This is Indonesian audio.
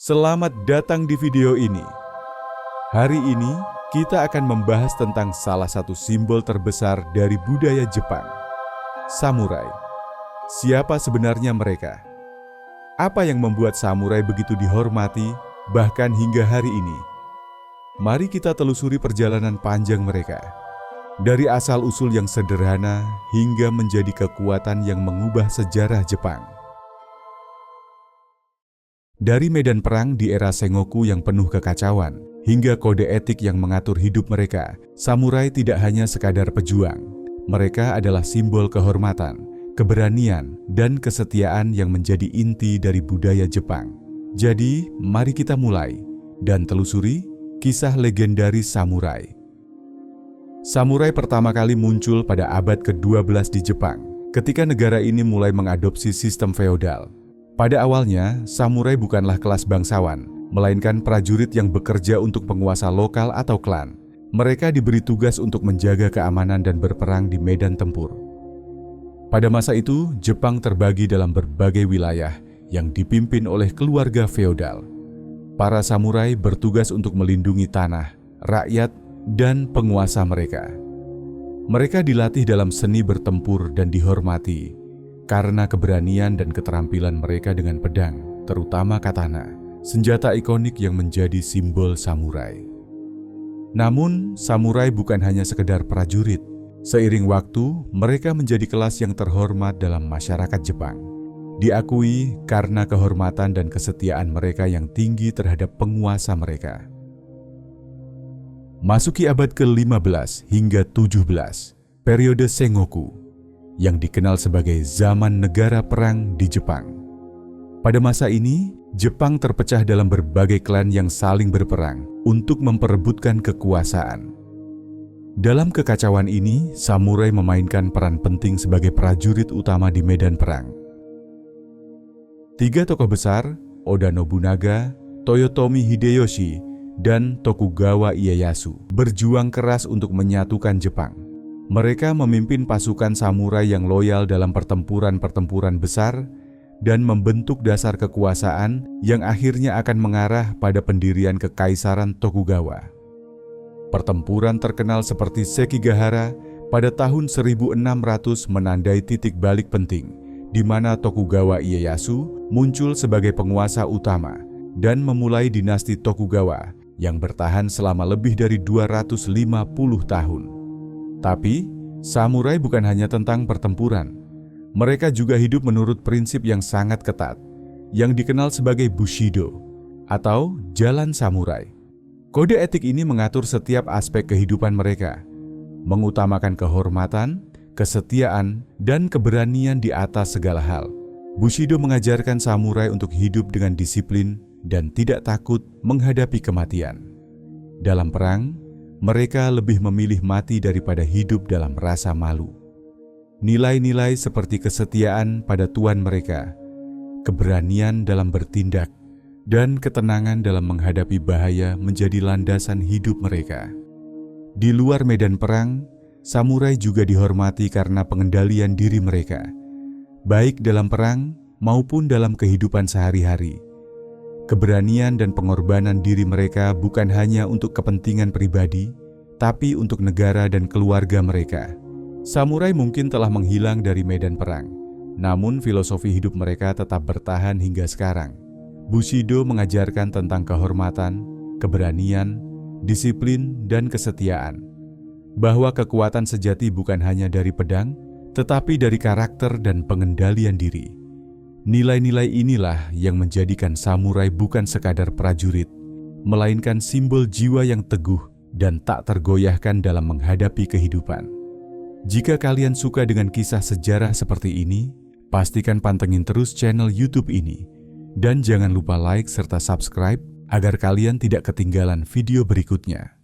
Selamat datang di video ini. Hari ini kita akan membahas tentang salah satu simbol terbesar dari budaya Jepang, samurai. Siapa sebenarnya mereka? Apa yang membuat samurai begitu dihormati bahkan hingga hari ini? Mari kita telusuri perjalanan panjang mereka. Dari asal-usul yang sederhana hingga menjadi kekuatan yang mengubah sejarah Jepang. Dari medan perang di era Sengoku yang penuh kekacauan, hingga kode etik yang mengatur hidup mereka, samurai tidak hanya sekadar pejuang. Mereka adalah simbol kehormatan, keberanian, dan kesetiaan yang menjadi inti dari budaya Jepang. Jadi, mari kita mulai dan telusuri kisah legendaris samurai. Samurai pertama kali muncul pada abad ke-12 di Jepang, ketika negara ini mulai mengadopsi sistem feodal. Pada awalnya, samurai bukanlah kelas bangsawan, melainkan prajurit yang bekerja untuk penguasa lokal atau klan. Mereka diberi tugas untuk menjaga keamanan dan berperang di medan tempur. Pada masa itu, Jepang terbagi dalam berbagai wilayah yang dipimpin oleh keluarga feodal. Para samurai bertugas untuk melindungi tanah, rakyat, dan penguasa mereka. Mereka dilatih dalam seni bertempur dan dihormati karena keberanian dan keterampilan mereka dengan pedang, terutama katana, senjata ikonik yang menjadi simbol samurai. Namun, samurai bukan hanya sekedar prajurit. Seiring waktu, mereka menjadi kelas yang terhormat dalam masyarakat Jepang. Diakui karena kehormatan dan kesetiaan mereka yang tinggi terhadap penguasa mereka. Masuki abad ke-15 hingga 17, periode Sengoku, yang dikenal sebagai zaman negara perang di Jepang. Pada masa ini, Jepang terpecah dalam berbagai klan yang saling berperang untuk memperebutkan kekuasaan. Dalam kekacauan ini, samurai memainkan peran penting sebagai prajurit utama di medan perang. Tiga tokoh besar, Oda Nobunaga, Toyotomi Hideyoshi, dan Tokugawa Ieyasu, berjuang keras untuk menyatukan Jepang. Mereka memimpin pasukan samurai yang loyal dalam pertempuran-pertempuran besar dan membentuk dasar kekuasaan yang akhirnya akan mengarah pada pendirian Kekaisaran Tokugawa. Pertempuran terkenal seperti Sekigahara pada tahun 1600 menandai titik balik penting, di mana Tokugawa Ieyasu muncul sebagai penguasa utama dan memulai dinasti Tokugawa yang bertahan selama lebih dari 250 tahun. Tapi, samurai bukan hanya tentang pertempuran. Mereka juga hidup menurut prinsip yang sangat ketat, yang dikenal sebagai Bushido, atau jalan samurai. Kode etik ini mengatur setiap aspek kehidupan mereka, mengutamakan kehormatan, kesetiaan, dan keberanian di atas segala hal. Bushido mengajarkan samurai untuk hidup dengan disiplin dan tidak takut menghadapi kematian. Dalam perang, mereka lebih memilih mati daripada hidup dalam rasa malu. Nilai-nilai seperti kesetiaan pada tuan mereka, keberanian dalam bertindak, dan ketenangan dalam menghadapi bahaya menjadi landasan hidup mereka. Di luar medan perang, samurai juga dihormati karena pengendalian diri mereka, baik dalam perang maupun dalam kehidupan sehari-hari. Keberanian dan pengorbanan diri mereka bukan hanya untuk kepentingan pribadi, tapi untuk negara dan keluarga mereka. Samurai mungkin telah menghilang dari medan perang, namun filosofi hidup mereka tetap bertahan hingga sekarang. Bushido mengajarkan tentang kehormatan, keberanian, disiplin, dan kesetiaan. Bahwa kekuatan sejati bukan hanya dari pedang, tetapi dari karakter dan pengendalian diri. Nilai-nilai inilah yang menjadikan samurai bukan sekadar prajurit, melainkan simbol jiwa yang teguh dan tak tergoyahkan dalam menghadapi kehidupan. Jika kalian suka dengan kisah sejarah seperti ini, pastikan pantengin terus channel YouTube ini. Dan jangan lupa like serta subscribe agar kalian tidak ketinggalan video berikutnya.